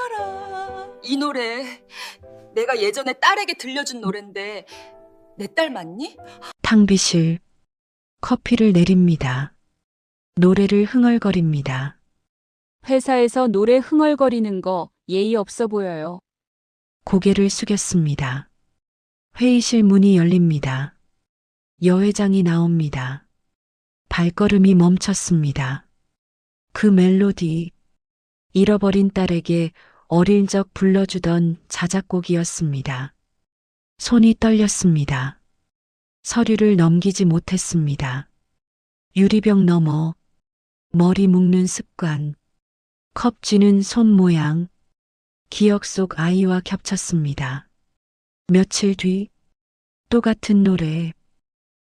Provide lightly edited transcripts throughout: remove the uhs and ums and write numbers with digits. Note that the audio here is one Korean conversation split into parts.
라라라. 이 노래 내가 예전에 딸에게 들려준 노랜데 내 딸 맞니? 탕비실 커피를 내립니다. 노래를 흥얼거립니다. 회사에서 노래 흥얼거리는 거 예의 없어 보여요. 고개를 숙였습니다. 회의실 문이 열립니다. 여회장이 나옵니다. 발걸음이 멈췄습니다. 그 멜로디, 잃어버린 딸에게 어릴 적 불러주던 자작곡이었습니다. 손이 떨렸습니다. 서류를 넘기지 못했습니다. 유리병 너머, 머리 묶는 습관, 컵 쥐는 손 모양, 기억 속 아이와 겹쳤습니다. 며칠 뒤, 또 같은 노래,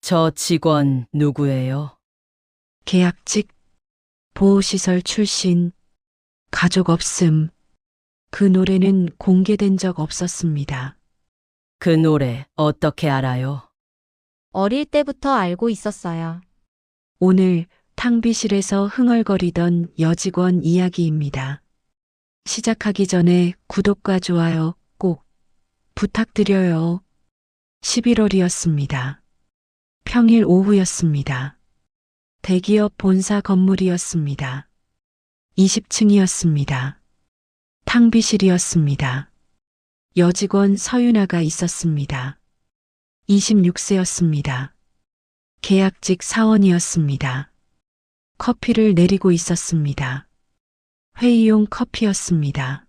저 직원 누구예요? 계약직, 보호시설 출신, 가족 없음. 그 노래는 공개된 적 없었습니다. 그 노래 어떻게 알아요? 어릴 때부터 알고 있었어요. 오늘 탕비실에서 흥얼거리던 여직원 이야기입니다. 시작하기 전에 구독과 좋아요 꼭 부탁드려요. 11월이었습니다. 평일 오후였습니다. 대기업 본사 건물이었습니다. 20층이었습니다. 탕비실이었습니다. 여직원 서윤아가 있었습니다. 26세였습니다. 계약직 사원이었습니다. 커피를 내리고 있었습니다. 회의용 커피였습니다.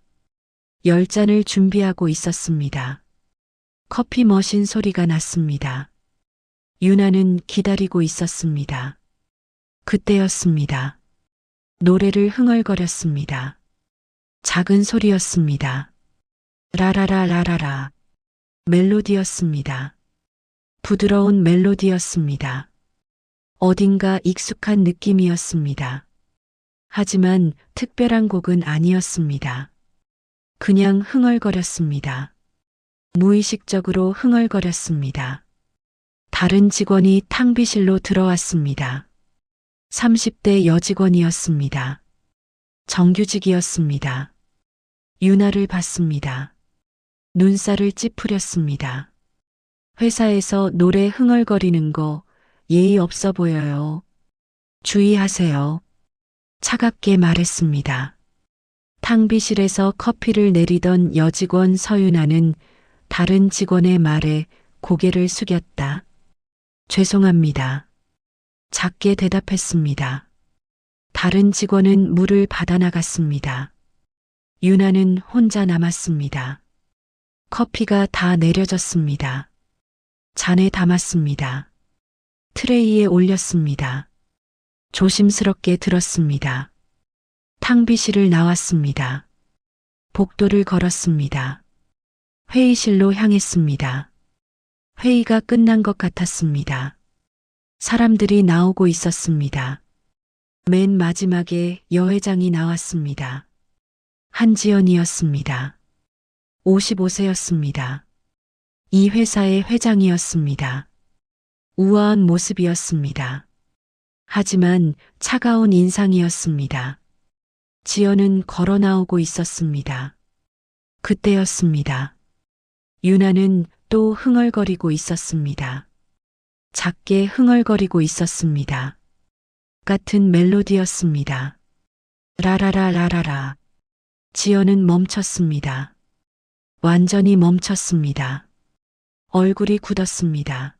10잔을 준비하고 있었습니다. 커피 머신 소리가 났습니다. 유나는 기다리고 있었습니다. 그때였습니다. 노래를 흥얼거렸습니다. 작은 소리였습니다. 라라라라라라. 멜로디였습니다. 부드러운 멜로디였습니다. 어딘가 익숙한 느낌이었습니다. 하지만 특별한 곡은 아니었습니다. 그냥 흥얼거렸습니다. 무의식적으로 흥얼거렸습니다. 다른 직원이 탕비실로 들어왔습니다. 30대 여직원이었습니다. 정규직이었습니다. 유나를 봤습니다. 눈살을 찌푸렸습니다. 회사에서 노래 흥얼거리는 거 예의 없어 보여요. 주의하세요. 차갑게 말했습니다. 탕비실에서 커피를 내리던 여직원 서윤아는 다른 직원의 말에 고개를 숙였다. 죄송합니다. 작게 대답했습니다. 다른 직원은 물을 받아 나갔습니다. 유나는 혼자 남았습니다. 커피가 다 내려졌습니다. 잔에 담았습니다. 트레이에 올렸습니다. 조심스럽게 들었습니다. 탕비실을 나왔습니다. 복도를 걸었습니다. 회의실로 향했습니다. 회의가 끝난 것 같았습니다. 사람들이 나오고 있었습니다. 맨 마지막에 여회장이 나왔습니다. 한지연이었습니다. 55세였습니다. 이 회사의 회장이었습니다. 우아한 모습이었습니다. 하지만 차가운 인상이었습니다. 지연은 걸어 나오고 있었습니다. 그때였습니다. 유나는 또 흥얼거리고 있었습니다. 작게 흥얼거리고 있었습니다. 같은 멜로디였습니다. 라라라라라라. 지연은 멈췄습니다. 완전히 멈췄습니다. 얼굴이 굳었습니다.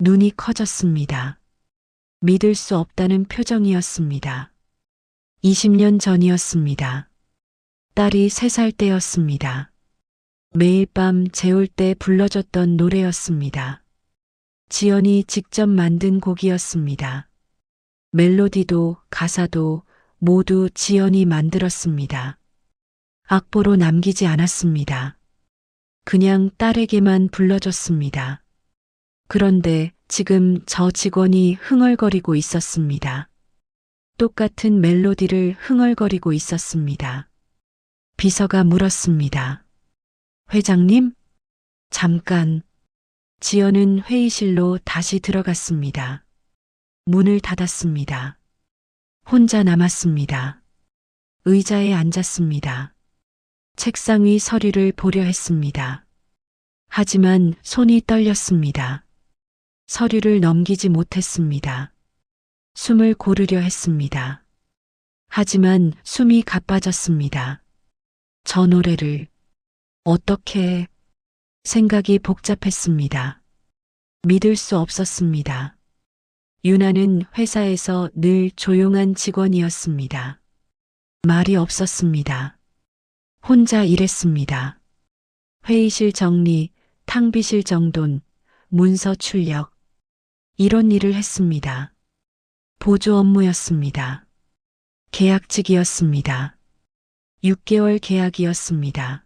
눈이 커졌습니다. 믿을 수 없다는 표정이었습니다. 20년 전이었습니다. 딸이 3살 때였습니다. 매일 밤 재울 때 불러줬던 노래였습니다. 지연이 직접 만든 곡이었습니다. 멜로디도 가사도 모두 지연이 만들었습니다. 악보로 남기지 않았습니다. 그냥 딸에게만 불러줬습니다. 그런데 지금 저 직원이 흥얼거리고 있었습니다. 똑같은 멜로디를 흥얼거리고 있었습니다. 비서가 물었습니다. 회장님? 잠깐. 지연은 회의실로 다시 들어갔습니다. 문을 닫았습니다. 혼자 남았습니다. 의자에 앉았습니다. 책상 위 서류를 보려 했습니다. 하지만 손이 떨렸습니다. 서류를 넘기지 못했습니다. 숨을 고르려 했습니다. 하지만 숨이 가빠졌습니다. 저 노래를 어떻게 생각이 복잡했습니다. 믿을 수 없었습니다. 유나는 회사에서 늘 조용한 직원이었습니다. 말이 없었습니다. 혼자 일했습니다. 회의실 정리, 탕비실 정돈, 문서 출력. 이런 일을 했습니다. 보조 업무였습니다. 계약직이었습니다. 6개월 계약이었습니다.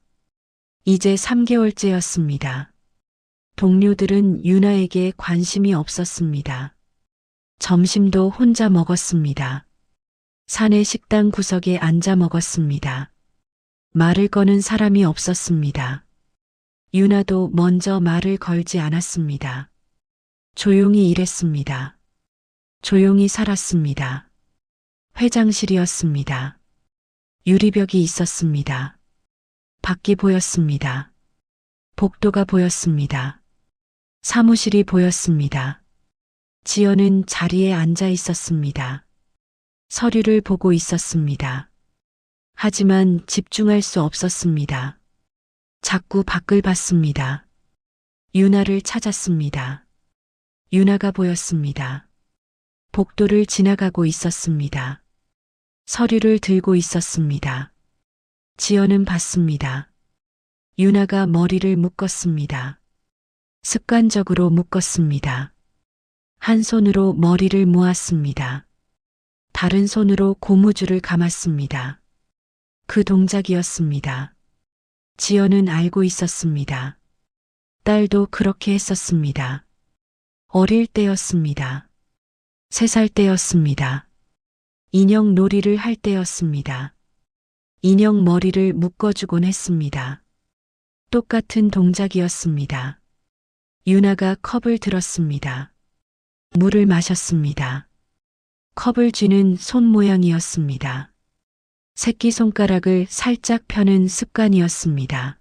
이제 3개월째였습니다. 동료들은 유나에게 관심이 없었습니다. 점심도 혼자 먹었습니다. 사내 식당 구석에 앉아 먹었습니다. 말을 거는 사람이 없었습니다. 유나도 먼저 말을 걸지 않았습니다. 조용히 일했습니다. 조용히 살았습니다. 회장실이었습니다. 유리벽이 있었습니다. 밖이 보였습니다. 복도가 보였습니다. 사무실이 보였습니다. 지연은 자리에 앉아 있었습니다. 서류를 보고 있었습니다. 하지만 집중할 수 없었습니다. 자꾸 밖을 봤습니다. 유나를 찾았습니다. 유나가 보였습니다. 복도를 지나가고 있었습니다. 서류를 들고 있었습니다. 지연은 봤습니다. 유나가 머리를 묶었습니다. 습관적으로 묶었습니다. 한 손으로 머리를 모았습니다. 다른 손으로 고무줄을 감았습니다. 그 동작이었습니다. 지연은 알고 있었습니다. 딸도 그렇게 했었습니다. 어릴 때였습니다. 3살 때였습니다. 인형 놀이를 할 때였습니다. 인형 머리를 묶어주곤 했습니다. 똑같은 동작이었습니다. 유나가 컵을 들었습니다. 물을 마셨습니다. 컵을 쥐는 손 모양이었습니다. 새끼손가락을 살짝 펴는 습관이었습니다.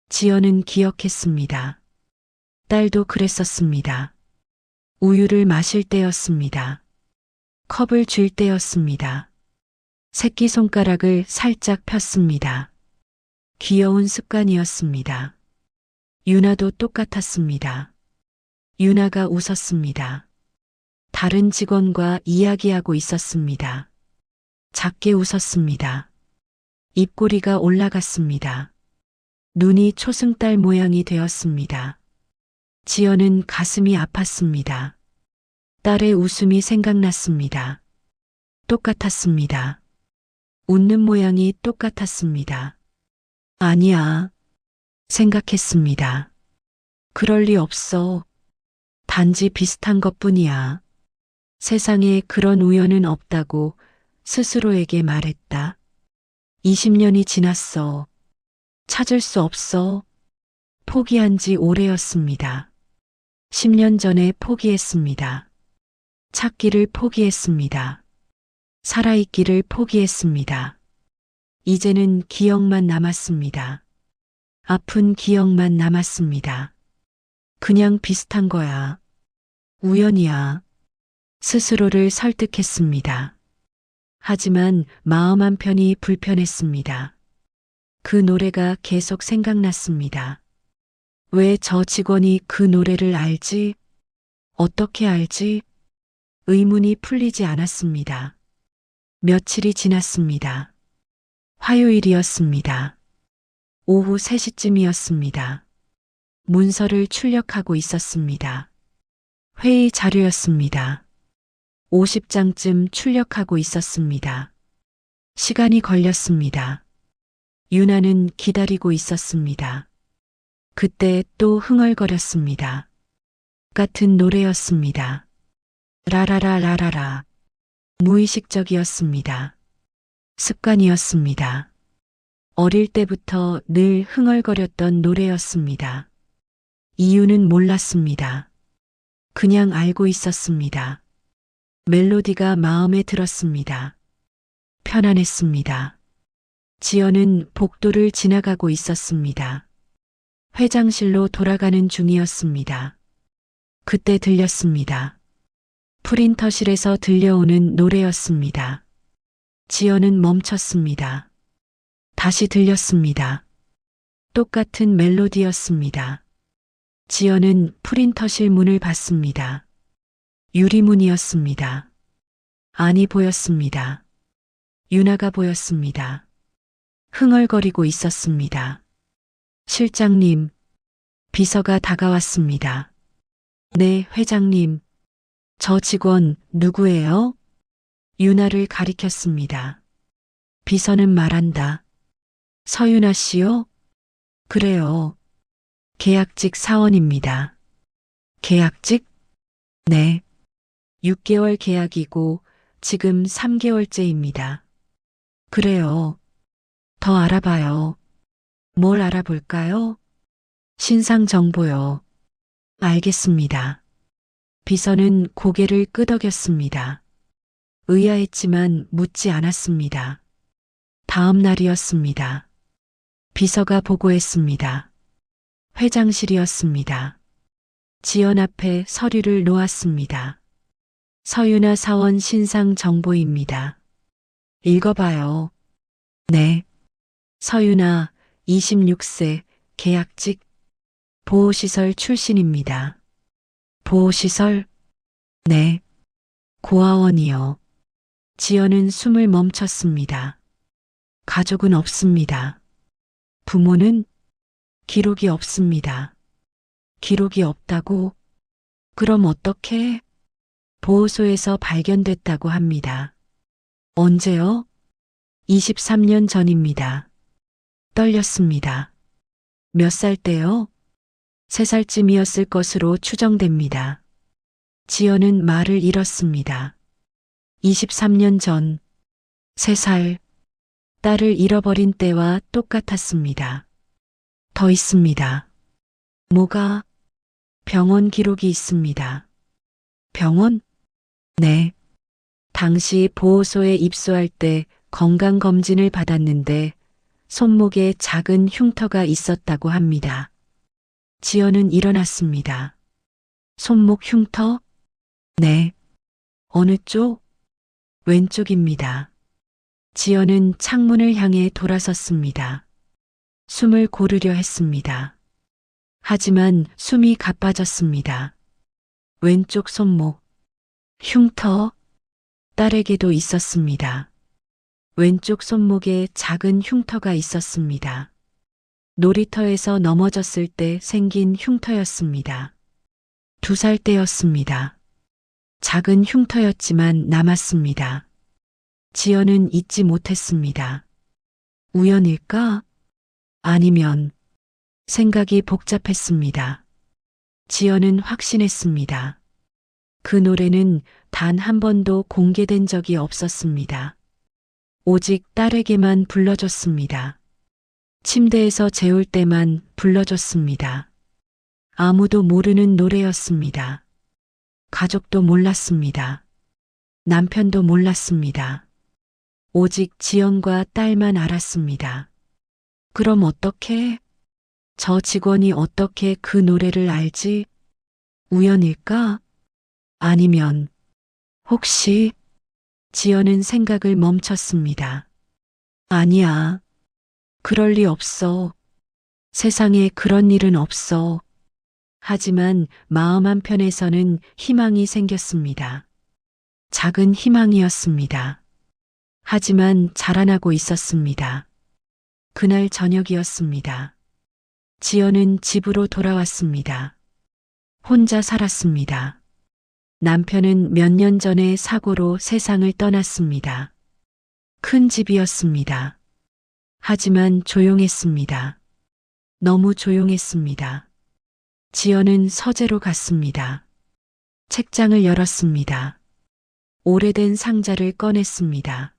지연은 기억했습니다. 딸도 그랬었습니다. 우유를 마실 때였습니다. 컵을 쥘 때였습니다. 새끼손가락을 살짝 폈습니다. 귀여운 습관이었습니다. 유나도 똑같았습니다. 유나가 웃었습니다. 다른 직원과 이야기하고 있었습니다. 작게 웃었습니다. 입꼬리가 올라갔습니다. 눈이 초승달 모양이 되었습니다. 지연은 가슴이 아팠습니다. 딸의 웃음이 생각났습니다. 똑같았습니다. 웃는 모양이 똑같았습니다. 아니야. 생각했습니다. 그럴 리 없어. 단지 비슷한 것뿐이야. 세상에 그런 우연은 없다고 스스로에게 말했다. 20년이 지났어. 찾을 수 없어. 포기한 지 오래였습니다. 10년 전에 포기했습니다. 찾기를 포기했습니다. 살아있기를 포기했습니다. 이제는 기억만 남았습니다. 아픈 기억만 남았습니다. 그냥 비슷한 거야. 우연이야. 스스로를 설득했습니다. 하지만 마음 한편이 불편했습니다. 그 노래가 계속 생각났습니다. 왜 저 직원이 그 노래를 알지? 어떻게 알지? 의문이 풀리지 않았습니다. 며칠이 지났습니다. 화요일이었습니다. 오후 3시쯤이었습니다. 문서를 출력하고 있었습니다. 회의 자료였습니다. 50장쯤 출력하고 있었습니다. 시간이 걸렸습니다. 유나는 기다리고 있었습니다. 그때 또 흥얼거렸습니다. 같은 노래였습니다. 라라라라라라. 무의식적이었습니다. 습관이었습니다. 어릴 때부터 늘 흥얼거렸던 노래였습니다. 이유는 몰랐습니다. 그냥 알고 있었습니다. 멜로디가 마음에 들었습니다. 편안했습니다. 지연은 복도를 지나가고 있었습니다. 회장실로 돌아가는 중이었습니다. 그때 들렸습니다. 프린터실에서 들려오는 노래였습니다. 지연은 멈췄습니다. 다시 들렸습니다. 똑같은 멜로디였습니다. 지연은 프린터실 문을 봤습니다. 유리문이었습니다. 안이 보였습니다. 유나가 보였습니다. 흥얼거리고 있었습니다. 실장님, 비서가 다가왔습니다. 네, 회장님. 저 직원 누구예요? 유나를 가리켰습니다. 비서는 말한다. 서유나 씨요? 그래요. 계약직 사원입니다. 계약직? 네. 6개월 계약이고 지금 3개월째입니다. 그래요. 더 알아봐요. 뭘 알아볼까요? 신상 정보요. 알겠습니다. 비서는 고개를 끄덕였습니다. 의아했지만 묻지 않았습니다. 다음 날이었습니다. 비서가 보고했습니다. 회장실이었습니다. 지연 앞에 서류를 놓았습니다. 서유나 사원 신상 정보입니다. 읽어봐요. 네. 서유나 26세 계약직 보호시설 출신입니다. 보호시설? 네. 고아원이요. 지연은 숨을 멈췄습니다. 가족은 없습니다. 부모는? 기록이 없습니다. 기록이 없다고? 그럼 어떻게? 보호소에서 발견됐다고 합니다. 언제요? 23년 전입니다. 떨렸습니다. 몇 살 때요? 3살쯤이었을 것으로 추정됩니다. 지연은 말을 잃었습니다. 23년 전, 3살, 딸을 잃어버린 때와 똑같았습니다. 더 있습니다. 뭐가? 병원 기록이 있습니다. 병원? 네. 당시 보호소에 입소할 때 건강검진을 받았는데 손목에 작은 흉터가 있었다고 합니다. 지연은 일어났습니다. 손목 흉터? 네. 어느 쪽? 왼쪽입니다. 지연은 창문을 향해 돌아섰습니다. 숨을 고르려 했습니다. 하지만 숨이 가빠졌습니다. 왼쪽 손목, 흉터, 딸에게도 있었습니다. 왼쪽 손목에 작은 흉터가 있었습니다. 놀이터에서 넘어졌을 때 생긴 흉터였습니다. 2살 때였습니다. 작은 흉터였지만 남았습니다. 지연은 잊지 못했습니다. 우연일까? 아니면 생각이 복잡했습니다. 지연은 확신했습니다. 그 노래는 단 한 번도 공개된 적이 없었습니다. 오직 딸에게만 불러줬습니다. 침대에서 재울 때만 불러줬습니다. 아무도 모르는 노래였습니다. 가족도 몰랐습니다. 남편도 몰랐습니다. 오직 지연과 딸만 알았습니다. 그럼 어떻게? 저 직원이 어떻게 그 노래를 알지? 우연일까? 아니면 혹시? 지연은 생각을 멈췄습니다. 아니야. 그럴 리 없어. 세상에 그런 일은 없어. 하지만 마음 한편에서는 희망이 생겼습니다. 작은 희망이었습니다. 하지만 자라나고 있었습니다. 그날 저녁이었습니다. 지연은 집으로 돌아왔습니다. 혼자 살았습니다. 남편은 몇 년 전에 사고로 세상을 떠났습니다. 큰 집이었습니다. 하지만 조용했습니다. 너무 조용했습니다. 지연은 서재로 갔습니다. 책장을 열었습니다. 오래된 상자를 꺼냈습니다.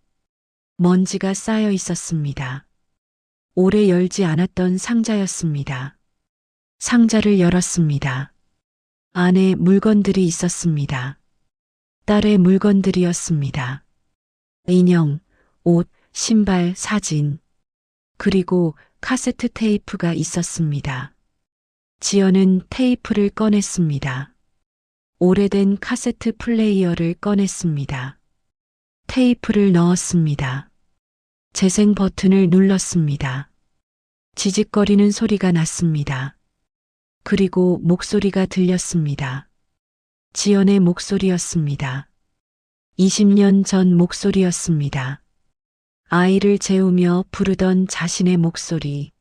먼지가 쌓여 있었습니다. 오래 열지 않았던 상자였습니다. 상자를 열었습니다. 안에 물건들이 있었습니다. 딸의 물건들이었습니다. 인형, 옷, 신발, 사진. 그리고 카세트 테이프가 있었습니다. 지연은 테이프를 꺼냈습니다. 오래된 카세트 플레이어를 꺼냈습니다. 테이프를 넣었습니다. 재생 버튼을 눌렀습니다. 지직거리는 소리가 났습니다. 그리고 목소리가 들렸습니다. 지연의 목소리였습니다. 20년 전 목소리였습니다. 아이를 재우며 부르던 자신의 목소리.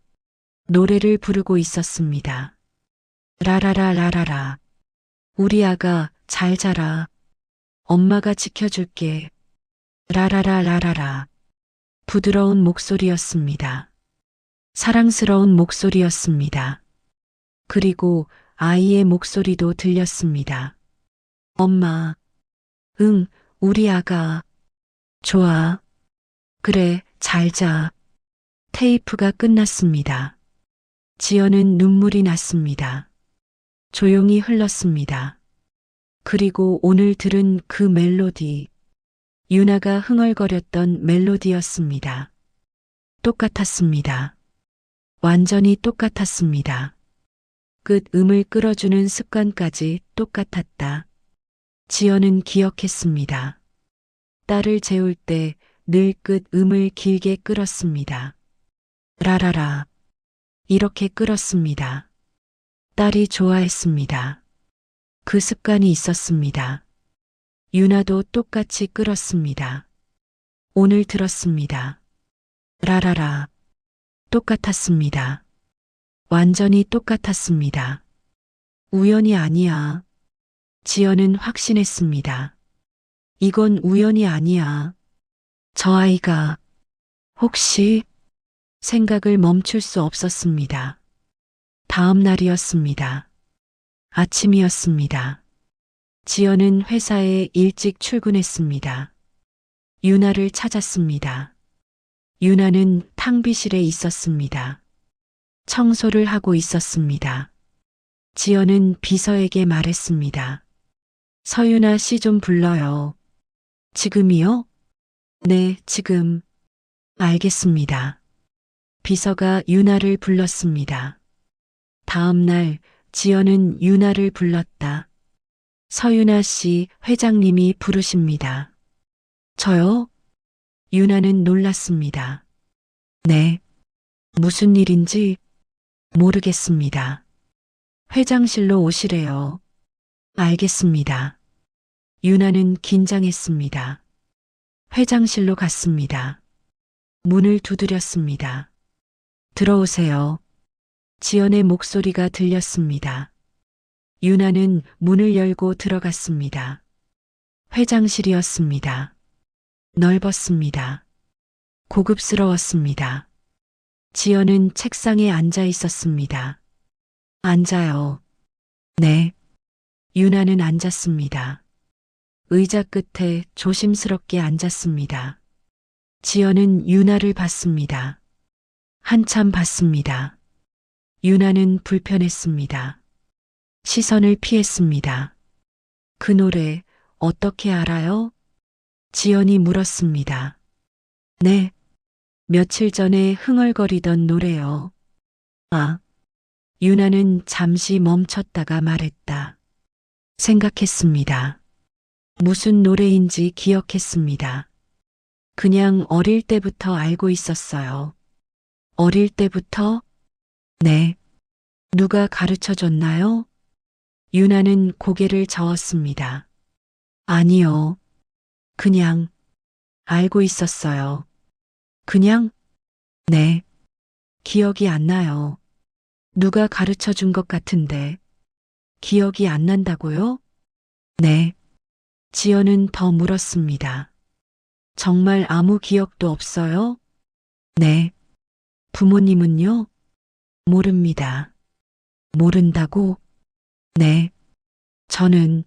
노래를 부르고 있었습니다. 라라라라라라. 우리 아가 잘 자라. 엄마가 지켜줄게. 라라라라라라. 부드러운 목소리였습니다. 사랑스러운 목소리였습니다. 그리고 아이의 목소리도 들렸습니다. 엄마. 응, 우리 아가. 좋아. 그래, 잘 자. 테이프가 끝났습니다. 지연은 눈물이 났습니다. 조용히 흘렀습니다. 그리고 오늘 들은 그 멜로디. 유나가 흥얼거렸던 멜로디였습니다. 똑같았습니다. 완전히 똑같았습니다. 끝 음을 끌어주는 습관까지 똑같았다. 지연은 기억했습니다. 딸을 재울 때 늘 끝 음을 길게 끌었습니다. 라라라. 이렇게 끌었습니다. 딸이 좋아했습니다. 그 습관이 있었습니다. 유나도 똑같이 끌었습니다. 오늘 들었습니다. 라라라. 똑같았습니다. 완전히 똑같았습니다. 우연이 아니야. 지연은 확신했습니다. 이건 우연이 아니야. 저 아이가 혹시 생각을 멈출 수 없었습니다. 다음 날이었습니다. 아침이었습니다. 지연은 회사에 일찍 출근했습니다. 유나를 찾았습니다. 유나는 탕비실에 있었습니다. 청소를 하고 있었습니다. 지연은 비서에게 말했습니다. 서유나 씨 좀 불러요. 지금이요? 네, 지금. 알겠습니다. 비서가 유나를 불렀습니다. 다음 날 지연은 유나를 불렀다. 서유나 씨 회장님이 부르십니다. 저요? 유나는 놀랐습니다. 네. 무슨 일인지 모르겠습니다. 회장실로 오시래요. 알겠습니다. 유나는 긴장했습니다. 회장실로 갔습니다. 문을 두드렸습니다. 들어오세요. 지연의 목소리가 들렸습니다. 유나는 문을 열고 들어갔습니다. 회장실이었습니다. 넓었습니다. 고급스러웠습니다. 지연은 책상에 앉아 있었습니다. 앉아요. 네. 유나는 앉았습니다. 의자 끝에 조심스럽게 앉았습니다. 지연은 유나를 봤습니다. 한참 봤습니다. 유나는 불편했습니다. 시선을 피했습니다. 그 노래 어떻게 알아요? 지연이 물었습니다. 네. 며칠 전에 흥얼거리던 노래요. 아. 유나는 잠시 멈췄다가 말했다. 생각했습니다. 무슨 노래인지 기억했습니다. 그냥 어릴 때부터 알고 있었어요. 어릴 때부터? 네. 누가 가르쳐 줬나요? 유나는 고개를 저었습니다. 아니요. 그냥 알고 있었어요. 그냥? 네. 기억이 안 나요. 누가 가르쳐 준 것 같은데. 기억이 안 난다고요? 네. 지연은 더 물었습니다. 정말 아무 기억도 없어요? 네. 부모님은요? 모릅니다. 모른다고? 네. 저는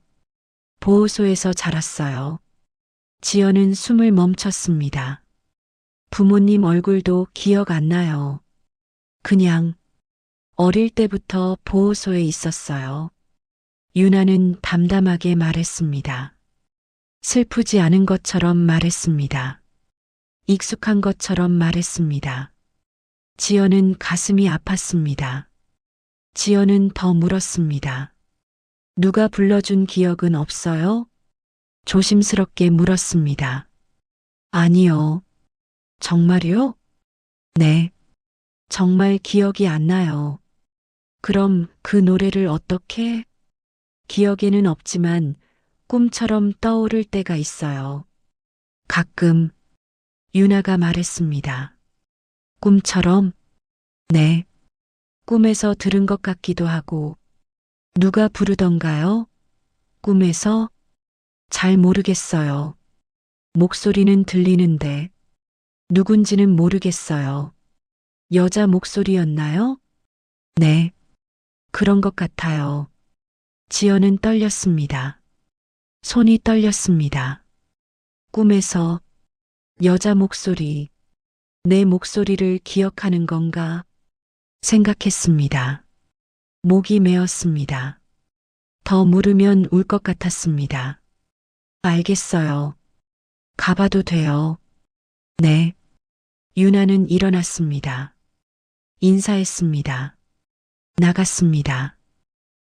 보호소에서 자랐어요. 지연은 숨을 멈췄습니다. 부모님 얼굴도 기억 안 나요. 그냥 어릴 때부터 보호소에 있었어요. 유나는 담담하게 말했습니다. 슬프지 않은 것처럼 말했습니다. 익숙한 것처럼 말했습니다. 지연은 가슴이 아팠습니다. 지연은 더 물었습니다. 누가 불러준 기억은 없어요? 조심스럽게 물었습니다. 아니요. 정말요? 네. 정말 기억이 안 나요. 그럼 그 노래를 어떻게? 기억에는 없지만 꿈처럼 떠오를 때가 있어요. 가끔 유나가 말했습니다. 꿈처럼? 네. 꿈에서 들은 것 같기도 하고. 누가 부르던가요? 꿈에서? 잘 모르겠어요. 목소리는 들리는데 누군지는 모르겠어요. 여자 목소리였나요? 네. 그런 것 같아요. 지연은 떨렸습니다. 손이 떨렸습니다. 꿈에서 여자 목소리, 내 목소리를 기억하는 건가 생각했습니다. 목이 메었습니다. 더 물으면 울 것 같았습니다. 알겠어요. 가봐도 돼요. 네. 유나는 일어났습니다. 인사했습니다. 나갔습니다.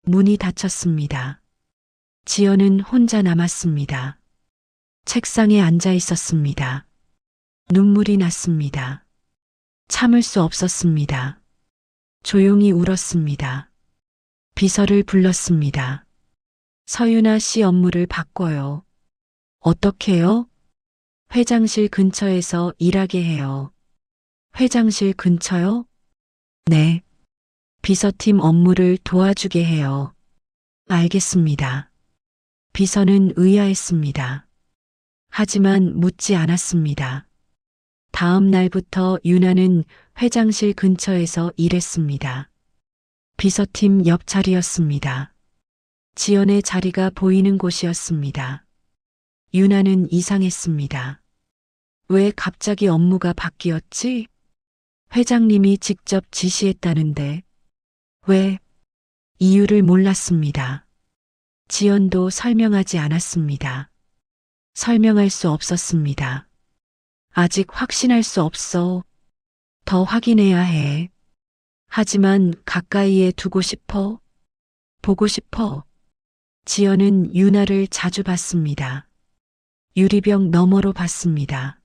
문이 닫혔습니다. 지연은 혼자 남았습니다. 책상에 앉아 있었습니다. 눈물이 났습니다. 참을 수 없었습니다. 조용히 울었습니다. 비서를 불렀습니다. 서윤아 씨 업무를 바꿔요. 어떻게요? 회장실 근처에서 일하게 해요. 회장실 근처요? 네. 비서팀 업무를 도와주게 해요. 알겠습니다. 비서는 의아했습니다. 하지만 묻지 않았습니다. 다음 날부터 유나는 회장실 근처에서 일했습니다. 비서팀 옆 자리였습니다. 지연의 자리가 보이는 곳이었습니다. 유나는 이상했습니다. 왜 갑자기 업무가 바뀌었지? 회장님이 직접 지시했다는데 왜? 이유를 몰랐습니다. 지연도 설명하지 않았습니다. 설명할 수 없었습니다. 아직 확신할 수 없어. 더 확인해야 해. 하지만 가까이에 두고 싶어. 보고 싶어. 지연은 유나를 자주 봤습니다. 유리병 너머로 봤습니다.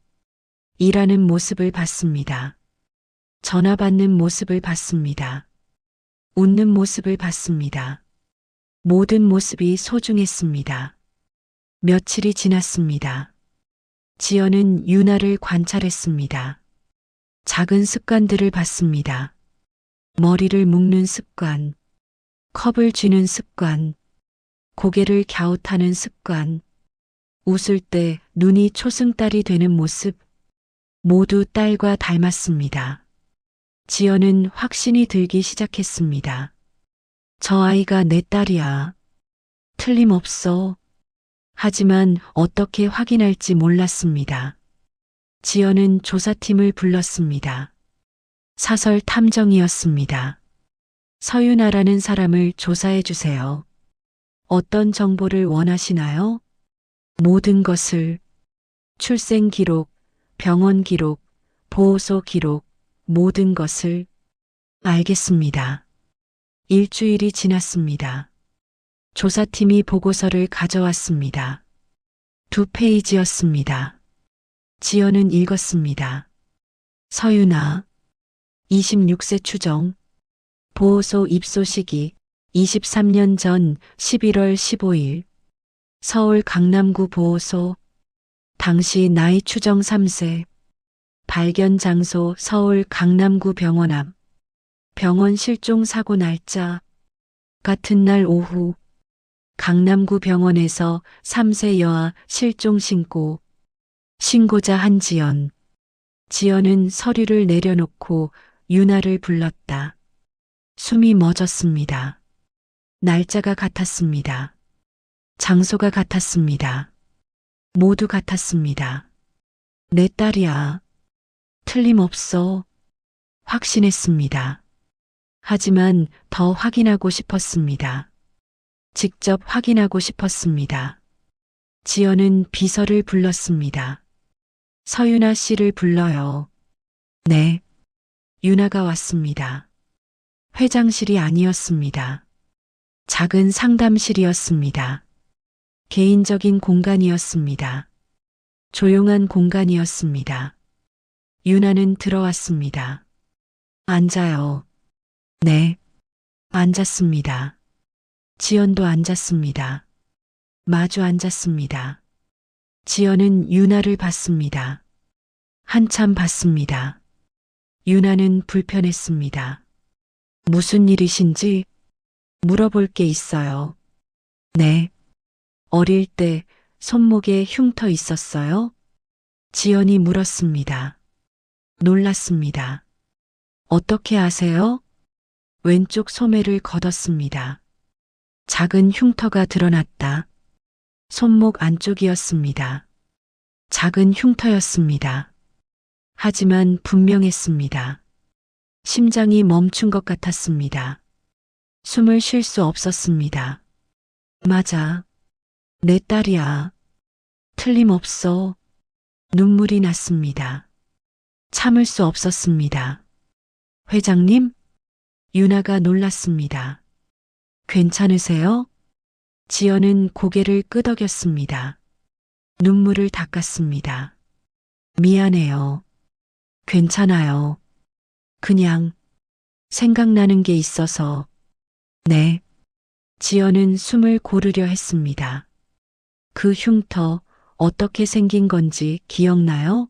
일하는 모습을 봤습니다. 전화 받는 모습을 봤습니다. 웃는 모습을 봤습니다. 모든 모습이 소중했습니다. 며칠이 지났습니다. 지연은 유나를 관찰했습니다. 작은 습관들을 봤습니다. 머리를 묶는 습관, 컵을 쥐는 습관, 고개를 갸웃하는 습관, 웃을 때 눈이 초승달이 되는 모습, 모두 딸과 닮았습니다. 지연은 확신이 들기 시작했습니다. 저 아이가 내 딸이야. 틀림없어. 하지만 어떻게 확인할지 몰랐습니다. 지연은 조사팀을 불렀습니다. 사설 탐정이었습니다. 서윤아라는 사람을 조사해 주세요. 어떤 정보를 원하시나요? 모든 것을. 출생 기록, 병원 기록, 보호소 기록, 모든 것을. 알겠습니다. 일주일이 지났습니다. 조사팀이 보고서를 가져왔습니다. 2페이지였습니다. 지연은 읽었습니다. 서윤아, 26세 추정, 보호소 입소 시기 23년 전 11월 15일, 서울 강남구 보호소, 당시 나이 추정 3세, 발견 장소 서울 강남구 병원 앞, 병원 실종 사고 날짜, 같은 날 오후, 강남구 병원에서 3세 여아 실종 신고, 신고자 한지연. 지연은 서류를 내려놓고 유나를 불렀다. 숨이 멎었습니다. 날짜가 같았습니다. 장소가 같았습니다. 모두 같았습니다. 내 딸이야. 틀림없어. 확신했습니다. 하지만 더 확인하고 싶었습니다. 직접 확인하고 싶었습니다. 지연은 비서를 불렀습니다. 서윤아 씨를 불러요. 네. 윤아가 왔습니다. 회장실이 아니었습니다. 작은 상담실이었습니다. 개인적인 공간이었습니다. 조용한 공간이었습니다. 윤아는 들어왔습니다. 앉아요. 네. 앉았습니다. 지연도 앉았습니다. 마주 앉았습니다. 지연은 윤아를 봤습니다. 한참 봤습니다. 윤아는 불편했습니다. 무슨 일이신지 물어볼 게 있어요. 네. 어릴 때 손목에 흉터 있었어요? 지연이 물었습니다. 놀랐습니다. 어떻게 아세요? 왼쪽 소매를 걷었습니다. 작은 흉터가 드러났다. 손목 안쪽이었습니다. 작은 흉터였습니다. 하지만 분명했습니다. 심장이 멈춘 것 같았습니다. 숨을 쉴 수 없었습니다. 맞아. 내 딸이야. 틀림없어. 눈물이 났습니다. 참을 수 없었습니다. 회장님? 윤아가 놀랐습니다. 괜찮으세요? 지연은 고개를 끄덕였습니다. 눈물을 닦았습니다. 미안해요. 괜찮아요. 그냥 생각나는 게 있어서. 네. 지연은 숨을 고르려 했습니다. 그 흉터 어떻게 생긴 건지 기억나요?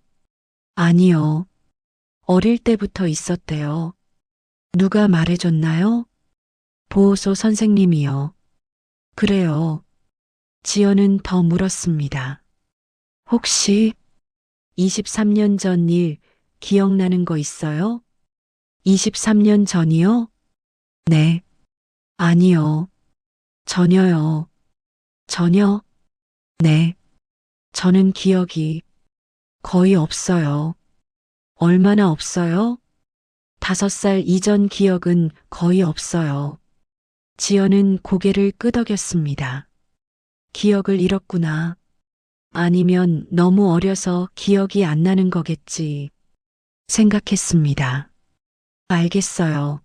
아니요. 어릴 때부터 있었대요. 누가 말해줬나요? 보호소 선생님이요. 그래요. 지연은 더 물었습니다. 혹시 23년 전 일 기억나는 거 있어요? 23년 전이요? 네. 아니요. 전혀요. 전혀? 네. 저는 기억이 거의 없어요. 얼마나 없어요? 5살 이전 기억은 거의 없어요. 지연은 고개를 끄덕였습니다. 기억을 잃었구나. 아니면 너무 어려서 기억이 안 나는 거겠지. 생각했습니다. 알겠어요.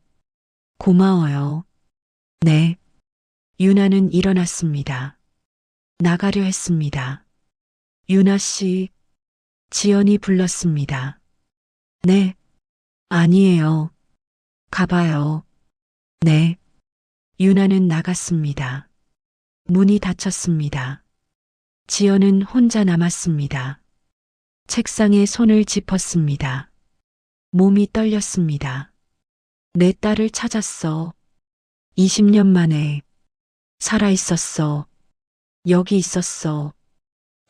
고마워요. 네. 윤아는 일어났습니다. 나가려 했습니다. 윤아 씨, 지연이 불렀습니다. 네. 아니에요. 가봐요. 네. 윤아는 나갔습니다. 문이 닫혔습니다. 지연은 혼자 남았습니다. 책상에 손을 짚었습니다. 몸이 떨렸습니다. 내 딸을 찾았어. 20년 만에 살아있었어. 여기 있었어.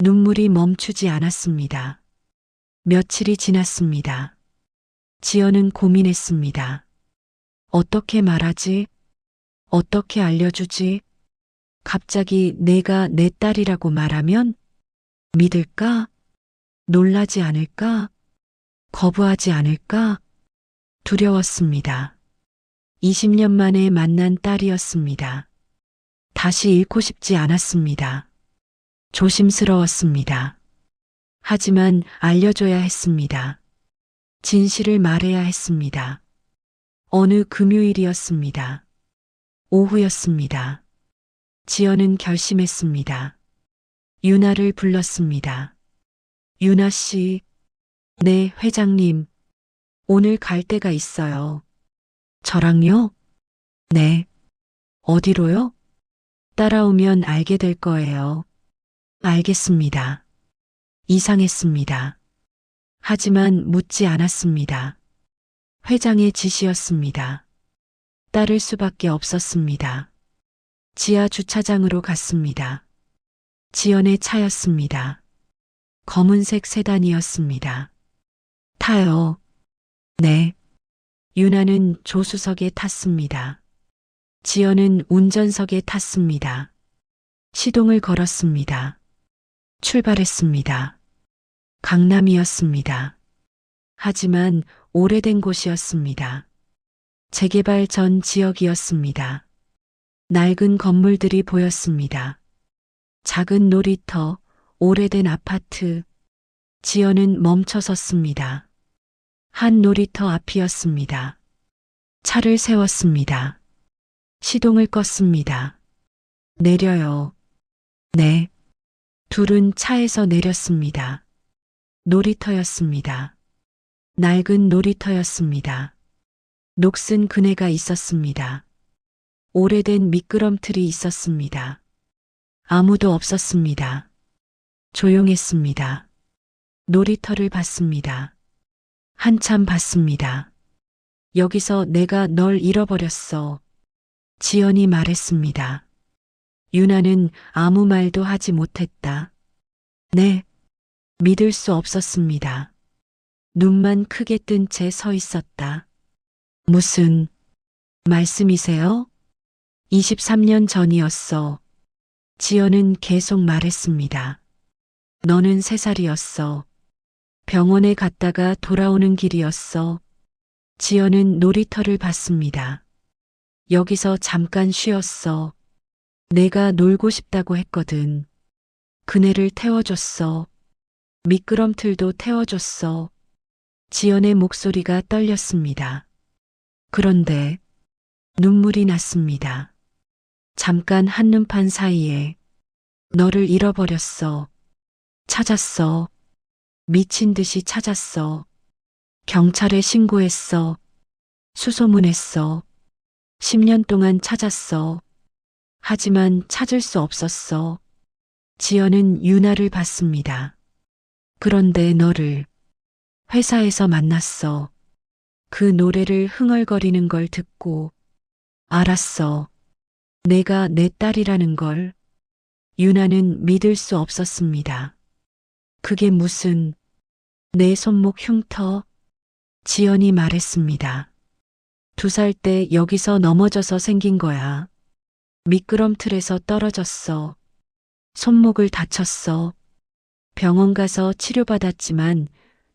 눈물이 멈추지 않았습니다. 며칠이 지났습니다. 지연은 고민했습니다. 어떻게 말하지? 어떻게 알려주지? 갑자기 내가 내 딸이라고 말하면 믿을까? 놀라지 않을까? 거부하지 않을까? 두려웠습니다. 20년 만에 만난 딸이었습니다. 다시 잃고 싶지 않았습니다. 조심스러웠습니다. 하지만 알려줘야 했습니다. 진실을 말해야 했습니다. 어느 금요일이었습니다. 오후였습니다. 지연은 결심했습니다. 윤아를 불렀습니다. 윤아 씨, 네, 회장님. 오늘 갈 데가 있어요. 저랑요? 네. 어디로요? 따라오면 알게 될 거예요. 알겠습니다. 이상했습니다. 하지만 묻지 않았습니다. 회장의 지시였습니다. 따를 수밖에 없었습니다. 지하 주차장으로 갔습니다. 지연의 차였습니다. 검은색 세단이었습니다. 타요. 네. 윤아는 조수석에 탔습니다. 지연은 운전석에 탔습니다. 시동을 걸었습니다. 출발했습니다. 강남이었습니다. 하지만 오래된 곳이었습니다. 재개발 전 지역이었습니다. 낡은 건물들이 보였습니다. 작은 놀이터, 오래된 아파트. 지연은 멈춰 섰습니다. 한 놀이터 앞이었습니다. 차를 세웠습니다. 시동을 껐습니다. 내려요. 네. 둘은 차에서 내렸습니다. 놀이터였습니다. 낡은 놀이터였습니다. 녹슨 그네가 있었습니다. 오래된 미끄럼틀이 있었습니다. 아무도 없었습니다. 조용했습니다. 놀이터를 봤습니다. 한참 봤습니다. 여기서 내가 널 잃어버렸어. 지연이 말했습니다. 유나는 아무 말도 하지 못했다. 네. 믿을 수 없었습니다. 눈만 크게 뜬 채 서 있었다. 무슨 말씀이세요? 23년 전이었어. 지연은 계속 말했습니다. 너는 3살이었어. 병원에 갔다가 돌아오는 길이었어. 지연은 놀이터를 봤습니다. 여기서 잠깐 쉬었어. 내가 놀고 싶다고 했거든. 그네를 태워줬어. 미끄럼틀도 태워줬어. 지연의 목소리가 떨렸습니다. 그런데 눈물이 났습니다. 잠깐 한눈판 사이에 너를 잃어버렸어. 찾았어. 미친 듯이 찾았어. 경찰에 신고했어. 수소문했어. 10년 동안 찾았어. 하지만 찾을 수 없었어. 지연은 유나를 봤습니다. 그런데 너를 회사에서 만났어. 그 노래를 흥얼거리는 걸 듣고 알았어. 내가 내 딸이라는 걸. 유나는 믿을 수 없었습니다. 그게 무슨 내 손목 흉터? 지연이 말했습니다. 2살 때 여기서 넘어져서 생긴 거야. 미끄럼틀에서 떨어졌어. 손목을 다쳤어. 병원 가서 치료받았지만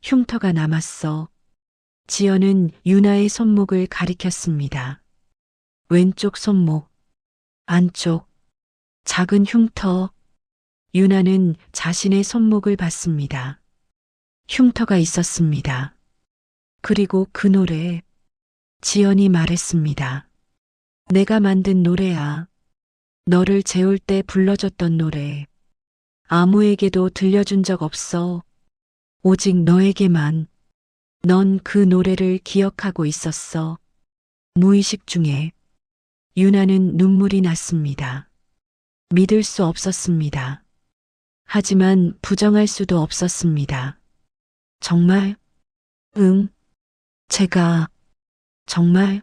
흉터가 남았어. 지연은 유나의 손목을 가리켰습니다. 왼쪽 손목, 안쪽, 작은 흉터. 유나는 자신의 손목을 봤습니다. 흉터가 있었습니다. 그리고 그 노래, 지연이 말했습니다. 내가 만든 노래야. 너를 재울 때 불러줬던 노래. 아무에게도 들려준 적 없어. 오직 너에게만. 넌 그 노래를 기억하고 있었어. 무의식 중에. 유나는 눈물이 났습니다. 믿을 수 없었습니다. 하지만 부정할 수도 없었습니다. 정말? 응. 제가 정말?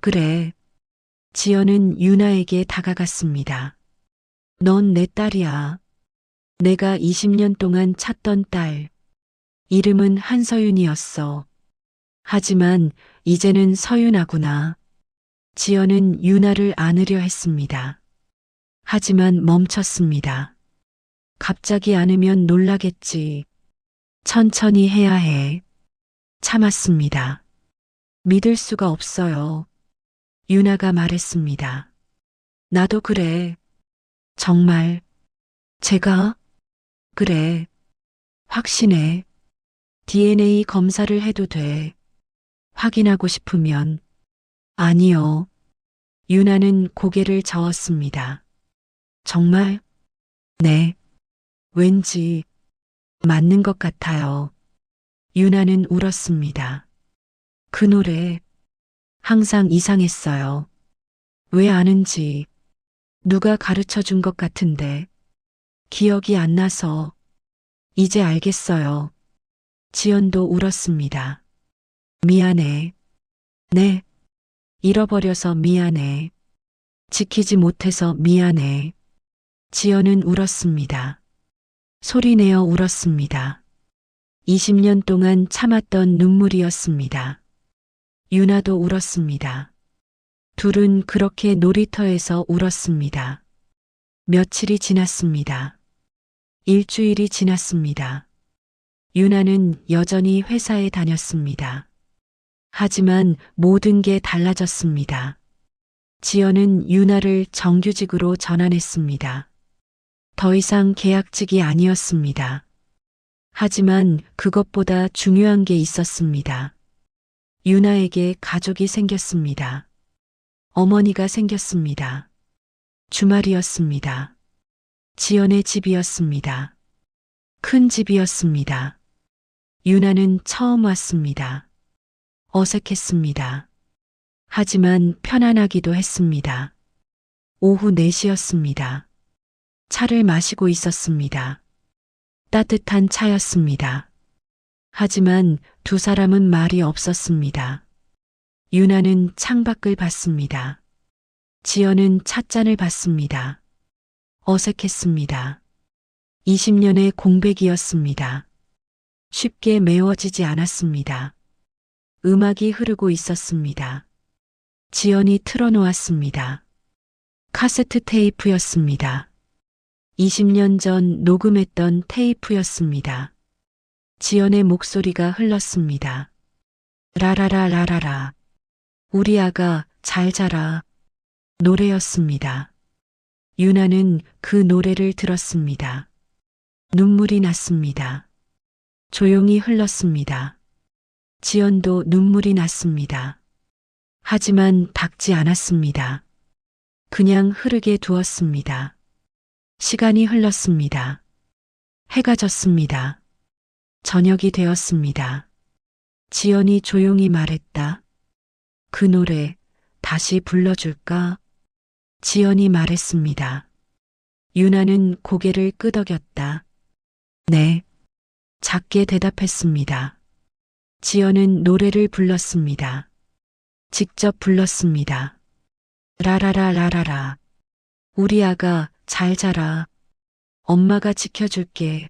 그래. 지연은 유나에게 다가갔습니다. 넌 내 딸이야. 내가 20년 동안 찾던 딸. 이름은 한서윤이었어. 하지만 이제는 서윤아구나. 지연은 유나를 안으려 했습니다. 하지만 멈췄습니다. 갑자기 안으면 놀라겠지. 천천히 해야 해. 참았습니다. 믿을 수가 없어요. 유나가 말했습니다. 나도 그래. 정말. 제가? 그래. 확신해. DNA 검사를 해도 돼. 확인하고 싶으면. 아니요. 유나는 고개를 저었습니다. 정말? 네. 왠지 맞는 것 같아요. 유나는 울었습니다. 그 노래 항상 이상했어요. 왜 아는지 누가 가르쳐 준 것 같은데 기억이 안 나서 이제 알겠어요. 지연도 울었습니다. 미안해. 네. 잃어버려서 미안해. 지키지 못해서 미안해. 지연은 울었습니다. 소리내어 울었습니다. 20년 동안 참았던 눈물이었습니다. 유나도 울었습니다. 둘은 그렇게 놀이터에서 울었습니다. 며칠이 지났습니다. 일주일이 지났습니다. 유나는 여전히 회사에 다녔습니다. 하지만 모든 게 달라졌습니다. 지연은 유나를 정규직으로 전환했습니다. 더 이상 계약직이 아니었습니다. 하지만 그것보다 중요한 게 있었습니다. 유나에게 가족이 생겼습니다. 어머니가 생겼습니다. 주말이었습니다. 지연의 집이었습니다. 큰 집이었습니다. 유나는 처음 왔습니다. 어색했습니다. 하지만 편안하기도 했습니다. 오후 4시였습니다. 차를 마시고 있었습니다. 따뜻한 차였습니다. 하지만 두 사람은 말이 없었습니다. 유나는 창밖을 봤습니다. 지연은 찻잔을 봤습니다. 어색했습니다. 20년의 공백이었습니다. 쉽게 메워지지 않았습니다. 음악이 흐르고 있었습니다. 지연이 틀어놓았습니다. 카세트 테이프였습니다. 20년 전 녹음했던 테이프였습니다. 지연의 목소리가 흘렀습니다. 라라라라라라. 우리 아가 잘 자라. 노래였습니다. 유나는 그 노래를 들었습니다. 눈물이 났습니다. 조용히 흘렀습니다. 지연도 눈물이 났습니다. 하지만 닦지 않았습니다. 그냥 흐르게 두었습니다. 시간이 흘렀습니다. 해가 졌습니다. 저녁이 되었습니다. 지연이 조용히 말했다. 그 노래 다시 불러줄까? 지연이 말했습니다. 유나는 고개를 끄덕였다. 네. 작게 대답했습니다. 지연은 노래를 불렀습니다. 직접 불렀습니다. 라라라라라라. 우리 아가 잘 자라. 엄마가 지켜줄게.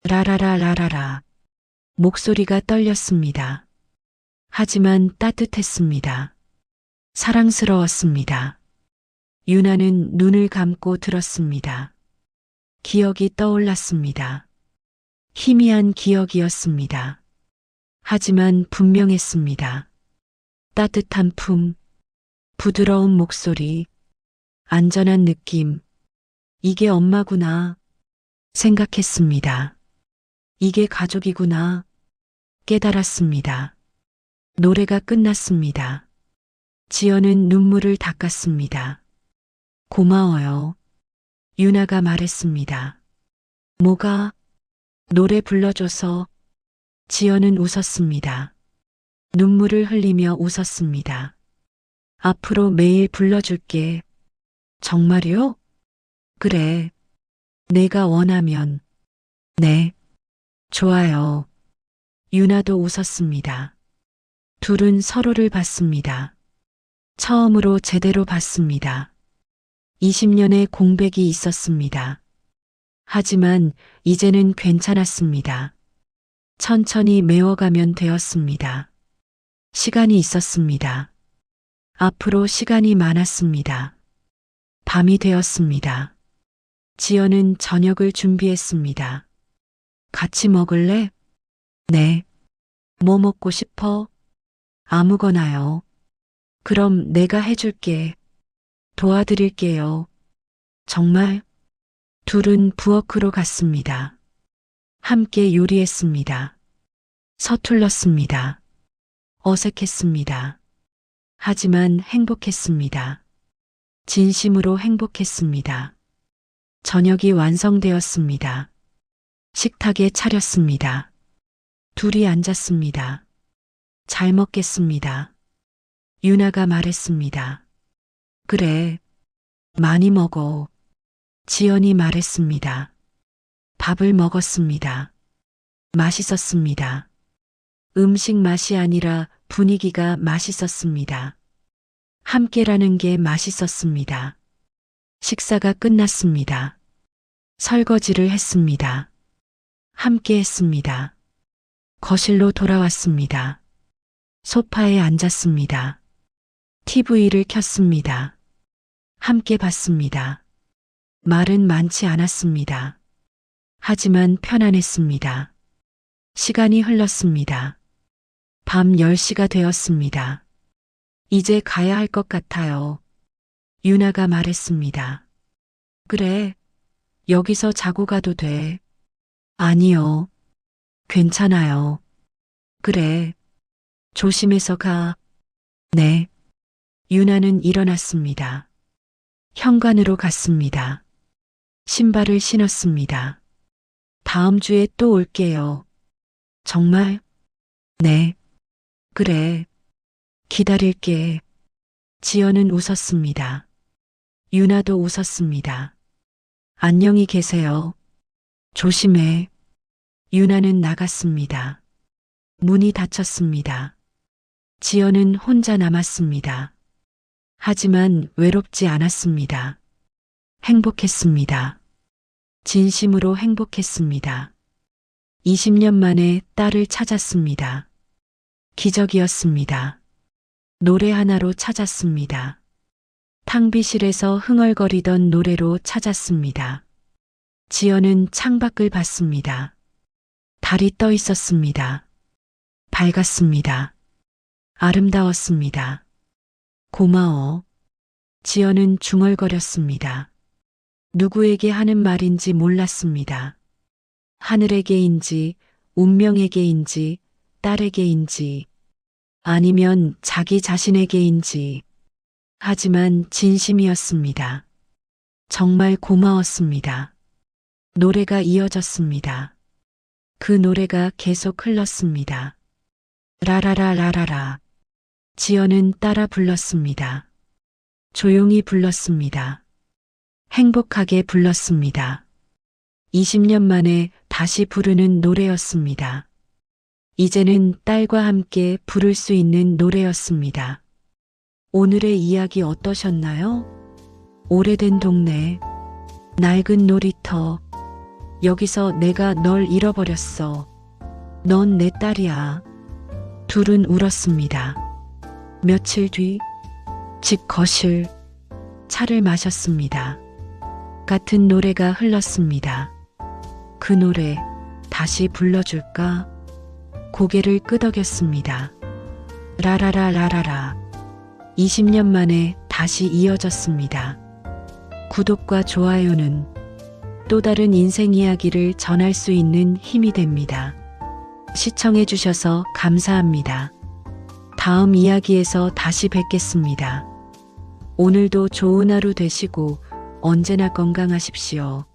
라라라라라라. 목소리가 떨렸습니다. 하지만 따뜻했습니다. 사랑스러웠습니다. 유나는 눈을 감고 들었습니다. 기억이 떠올랐습니다. 희미한 기억이었습니다. 하지만 분명했습니다. 따뜻한 품, 부드러운 목소리, 안전한 느낌. 이게 엄마구나 생각했습니다. 이게 가족이구나 깨달았습니다. 노래가 끝났습니다. 지연은 눈물을 닦았습니다. 고마워요. 유나가 말했습니다. 뭐가? 노래 불러줘서. 지연은 웃었습니다. 눈물을 흘리며 웃었습니다. 앞으로 매일 불러줄게. 정말요? 그래. 내가 원하면. 네. 좋아요. 유나도 웃었습니다. 둘은 서로를 봤습니다. 처음으로 제대로 봤습니다. 20년의 공백이 있었습니다. 하지만 이제는 괜찮았습니다. 천천히 메워가면 되었습니다. 시간이 있었습니다. 앞으로 시간이 많았습니다. 밤이 되었습니다. 지연은 저녁을 준비했습니다. 같이 먹을래? 네. 뭐 먹고 싶어? 아무거나요. 그럼 내가 해줄게. 도와드릴게요. 정말? 둘은 부엌으로 갔습니다. 함께 요리했습니다. 서툴렀습니다. 어색했습니다. 하지만 행복했습니다. 진심으로 행복했습니다. 저녁이 완성되었습니다. 식탁에 차렸습니다. 둘이 앉았습니다. 잘 먹겠습니다. 유나가 말했습니다. 그래, 많이 먹어. 지연이 말했습니다. 밥을 먹었습니다. 맛있었습니다. 음식 맛이 아니라 분위기가 맛있었습니다. 함께라는 게 맛있었습니다. 식사가 끝났습니다. 설거지를 했습니다. 함께 했습니다. 거실로 돌아왔습니다. 소파에 앉았습니다. TV를 켰습니다. 함께 봤습니다. 말은 많지 않았습니다. 하지만 편안했습니다. 시간이 흘렀습니다. 밤 10시가 되었습니다. 이제 가야 할 것 같아요. 유나가 말했습니다. 그래, 여기서 자고 가도 돼. 아니요. 괜찮아요. 그래. 조심해서 가. 네. 유나는 일어났습니다. 현관으로 갔습니다. 신발을 신었습니다. 다음 주에 또 올게요. 정말? 네. 그래. 기다릴게. 지연은 웃었습니다. 유나도 웃었습니다. 안녕히 계세요. 조심해. 유나는 나갔습니다. 문이 닫혔습니다. 지연은 혼자 남았습니다. 하지만 외롭지 않았습니다. 행복했습니다. 진심으로 행복했습니다. 20년 만에 딸을 찾았습니다. 기적이었습니다. 노래 하나로 찾았습니다. 탕비실에서 흥얼거리던 노래로 찾았습니다. 지연은 창밖을 봤습니다. 달이 떠 있었습니다. 밝았습니다. 아름다웠습니다. 고마워. 지연은 중얼거렸습니다. 누구에게 하는 말인지 몰랐습니다. 하늘에게인지, 운명에게인지, 딸에게인지, 아니면 자기 자신에게인지. 하지만 진심이었습니다. 정말 고마웠습니다. 노래가 이어졌습니다. 그 노래가 계속 흘렀습니다. 라라라라라라. 지연은 따라 불렀습니다. 조용히 불렀습니다. 행복하게 불렀습니다. 20년 만에 다시 부르는 노래였습니다. 이제는 딸과 함께 부를 수 있는 노래였습니다. 오늘의 이야기 어떠셨나요? 오래된 동네, 낡은 놀이터, 여기서 내가 널 잃어버렸어. 넌 내 딸이야. 둘은 울었습니다. 며칠 뒤, 집 거실, 차를 마셨습니다. 같은 노래가 흘렀습니다. 그 노래 다시 불러줄까? 고개를 끄덕였습니다. 라라라라라라. 20년 만에 다시 이어졌습니다. 구독과 좋아요는 또 다른 인생 이야기를 전할 수 있는 힘이 됩니다. 시청해주셔서 감사합니다. 다음 이야기에서 다시 뵙겠습니다. 오늘도 좋은 하루 되시고 언제나 건강하십시오.